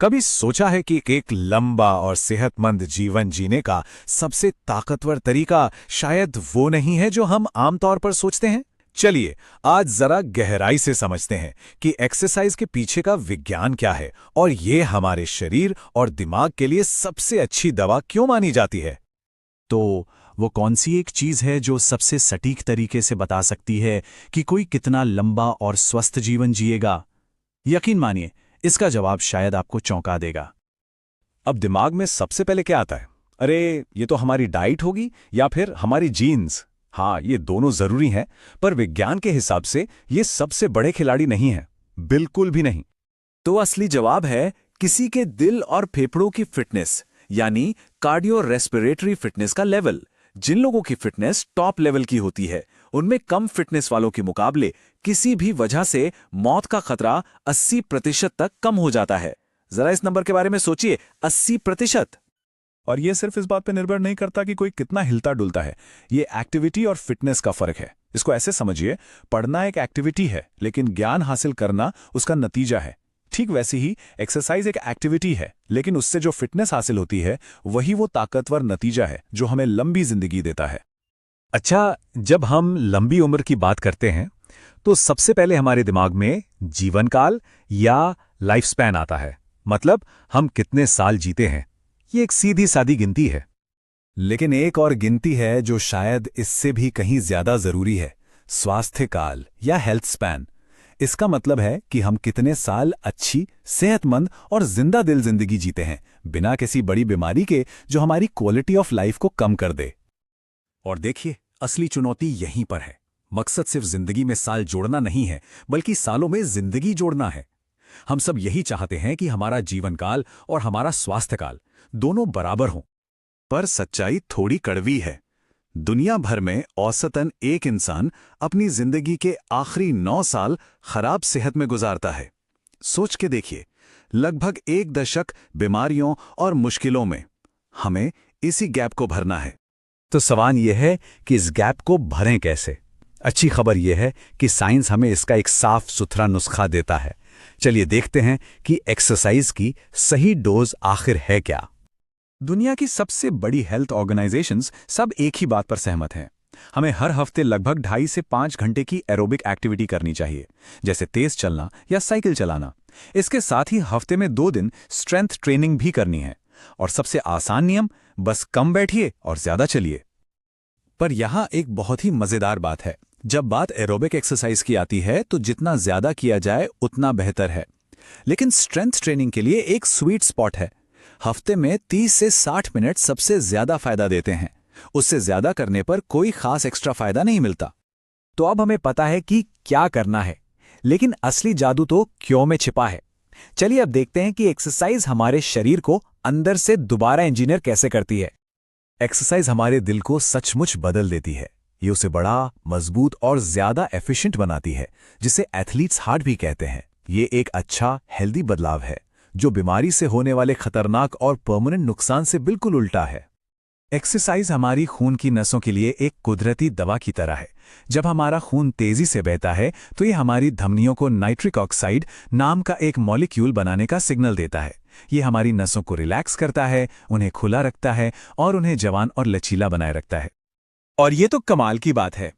कभी सोचा है कि एक लंबा और सेहतमंद जीवन जीने का सबसे ताकतवर तरीका शायद वो नहीं है जो हम आमतौर पर सोचते हैं? चलिए आज जरा गहराई से समझते हैं कि एक्सरसाइज के पीछे का विज्ञान क्या है और ये हमारे शरीर और दिमाग के लिए सबसे अच्छी दवा क्यों मानी जाती है। तो वो कौन सी एक चीज़ है जो सबसे सटीक तरीके से बता सकती है कि कोई कितना लंबा और स्वस्थ जीवन जिएगा? यकीन मानिए, इसका जवाब शायद आपको चौंका देगा। अब दिमाग में सबसे पहले क्या आता है? अरे ये तो हमारी डाइट होगी या फिर हमारी जीन्स। हाँ, ये दोनों जरूरी हैं, पर विज्ञान के हिसाब से ये सबसे बड़े खिलाड़ी नहीं हैं, बिल्कुल भी नहीं। तो असली जवाब है किसी के दिल और फेफड़ों की फिटनेस, यानी कार्डियो रेस्पिरेटरी फिटनेस का लेवल। जिन लोगों की फिटनेस टॉप लेवल की होती है, उनमें कम फिटनेस वालों के मुकाबले किसी भी वजह से मौत का खतरा 80% तक कम हो जाता है। जरा इस नंबर के बारे में सोचिए, 80%। और ये सिर्फ इस बात पर निर्भर नहीं करता कि कोई कितना हिलता डुलता है, ये एक्टिविटी और फिटनेस का फर्क है। इसको ऐसे समझिए, पढ़ना एक एक्टिविटी है लेकिन ज्ञान हासिल करना उसका नतीजा है। ठीक वैसे ही एक्सरसाइज एक एक्टिविटी है, लेकिन उससे जो फिटनेस हासिल होती है वही वो ताकतवर नतीजा है जो हमें लंबी जिंदगी देता है। अच्छा, जब हम लंबी उम्र की बात करते हैं तो सबसे पहले हमारे दिमाग में जीवन काल या लाइफ स्पैन आता है, मतलब हम कितने साल जीते हैं। ये एक सीधी सादी गिनती है, लेकिन एक और गिनती है जो शायद इससे भी कहीं ज्यादा जरूरी है, स्वास्थ्य काल या हेल्थ स्पैन। इसका मतलब है कि हम कितने साल अच्छी, सेहतमंद और जिंदा दिल जिंदगी जीते हैं, बिना किसी बड़ी बीमारी के जो हमारी क्वालिटी ऑफ लाइफ को कम कर दे। और देखिए, असली चुनौती यहीं पर है। मकसद सिर्फ जिंदगी में साल जोड़ना नहीं है, बल्कि सालों में जिंदगी जोड़ना है। हम सब यही चाहते हैं कि हमारा जीवन काल और हमारा स्वास्थ्य काल दोनों बराबर हों। पर सच्चाई थोड़ी कड़वी है। दुनिया भर में औसतन एक इंसान अपनी जिंदगी के आखिरी 9 साल खराब सेहत में गुजारता है। सोच के देखिए, लगभग 1 दशक बीमारियों और मुश्किलों में। हमें इसी गैप को भरना है। तो सवाल यह है कि इस गैप को भरें कैसे? अच्छी खबर यह है कि साइंस हमें इसका एक साफ सुथरा नुस्खा देता है। चलिए देखते हैं कि एक्सरसाइज की सही डोज आखिर है क्या। दुनिया की सबसे बड़ी हेल्थ ऑर्गेनाइजेशंस सब एक ही बात पर सहमत हैं। हमें हर हफ्ते लगभग 2.5 से 5 घंटे की एरोबिक एक्टिविटी करनी चाहिए, जैसे तेज चलना या साइकिल चलाना। इसके साथ ही हफ्ते में 2 दिन स्ट्रेंथ ट्रेनिंग भी करनी है। और सबसे आसान नियम, बस कम बैठिए और ज्यादा चलिए। पर यहां एक बहुत ही मजेदार बात है। जब बात एरोबिक एक्सरसाइज की आती है तो जितना ज्यादा किया जाए उतना बेहतर है। लेकिन स्ट्रेंथ ट्रेनिंग के लिए एक स्वीट स्पॉट है। हफ्ते में 30 से 60 मिनट सबसे ज्यादा फायदा देते हैं। उससे ज्यादा करने पर कोई खास एक्स्ट्रा फायदा नहीं मिलता। तो अब हमें पता है कि क्या करना है, लेकिन असली जादू तो क्यों में छिपा है। चलिए अब देखते हैं कि एक्सरसाइज हमारे शरीर को अंदर से दोबारा इंजीनियर कैसे करती है। एक्सरसाइज हमारे दिल को सचमुच बदल देती है। ये उसे बड़ा, मजबूत और ज्यादा एफिशिएंट बनाती है, जिसे एथलीट्स हार्ट भी कहते हैं। ये एक अच्छा, हेल्दी बदलाव है जो बीमारी से होने वाले खतरनाक और परमानेंट नुकसान से बिल्कुल उल्टा है। एक्सरसाइज हमारी खून की नसों के लिए एक कुदरती दवा की तरह है। जब हमारा खून तेजी से बहता है तो ये हमारी धमनियों को नाइट्रिक ऑक्साइड नाम का एक मॉलिक्यूल बनाने का सिग्नल देता है। ये हमारी नसों को रिलैक्स करता है, उन्हें खुला रखता है और उन्हें जवान और लचीला बनाए रखता है। और ये तो कमाल की बात है।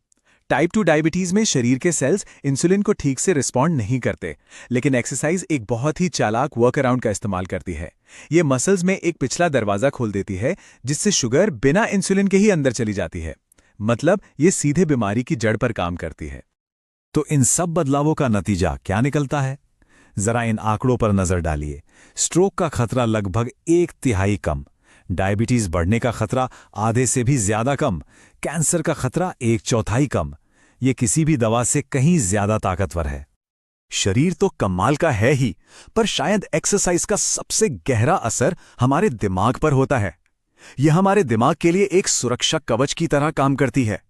टाइप 2 डायबिटीज में शरीर के सेल्स इंसुलिन को ठीक से रिस्पॉन्ड नहीं करते, लेकिन एक्सरसाइज एक बहुत ही चालाक वर्क अराउंड का इस्तेमाल करती है। ये मसल्स में एक पिछला दरवाजा खोल देती है, जिससे शुगर बिना इंसुलिन के ही अंदर चली जाती है। मतलब ये सीधे बीमारी की जड़ पर काम करती है। तो इन सब बदलावों का नतीजा क्या निकलता है? जरा इन आंकड़ों पर नजर डालिए। स्ट्रोक का खतरा लगभग 1/3 कम, डायबिटीज बढ़ने का खतरा आधे से भी ज्यादा कम, कैंसर का खतरा 1/4 कम। ये किसी भी दवा से कहीं ज्यादा ताकतवर है। शरीर तो कमाल का है ही, पर शायद एक्सरसाइज का सबसे गहरा असर हमारे दिमाग पर होता है। यह हमारे दिमाग के लिए एक सुरक्षा कवच की तरह काम करती है।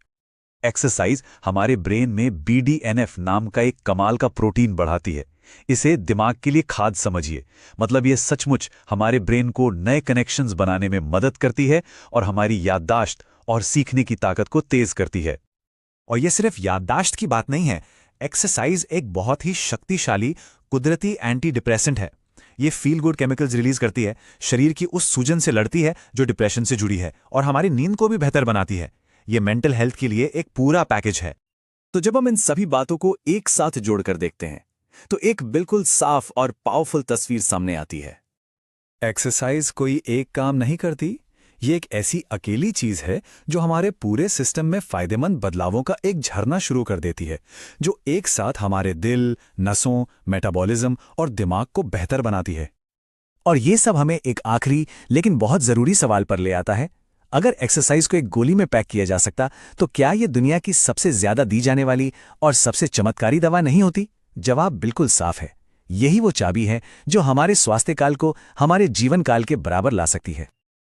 एक्सरसाइज हमारे ब्रेन में BDNF नाम का एक कमाल का प्रोटीन बढ़ाती है। इसे दिमाग के लिए खाद समझिए। मतलब ये सचमुच हमारे ब्रेन को नए कनेक्शंस बनाने में मदद करती है और हमारी याददाश्त और सीखने की ताकत को तेज करती है। और यह सिर्फ याददाश्त की बात नहीं है, एक्सरसाइज एक बहुत ही शक्तिशाली कुदरती एंटी डिप्रेसेंट है। ये फील गुड केमिकल्स रिलीज करती है, शरीर की उस सूजन से लड़ती है जो डिप्रेशन से जुड़ी है, और हमारी नींद को भी बेहतर बनाती है। ये मेंटल हेल्थ के लिए एक पूरा पैकेज है। तो जब हम इन सभी बातों को एक साथ जोड़कर देखते हैं तो एक बिल्कुल साफ और पावरफुल तस्वीर सामने आती है। एक्सरसाइज कोई एक काम नहीं करती, ये एक ऐसी अकेली चीज है जो हमारे पूरे सिस्टम में फायदेमंद बदलावों का एक झरना शुरू कर देती है, जो एक साथ हमारे दिल, नसों, मेटाबॉलिज्म और दिमाग को बेहतर बनाती है। और ये सब हमें एक आखिरी लेकिन बहुत जरूरी सवाल पर ले आता है। अगर एक्सरसाइज को एक गोली में पैक किया जा सकता, तो क्या ये दुनिया की सबसे ज्यादा दी जाने वाली और सबसे चमत्कारी दवा नहीं होती? जवाब बिल्कुल साफ है। यही वो चाबी है जो हमारे स्वास्थ्य काल को हमारे जीवन काल के बराबर ला सकती है।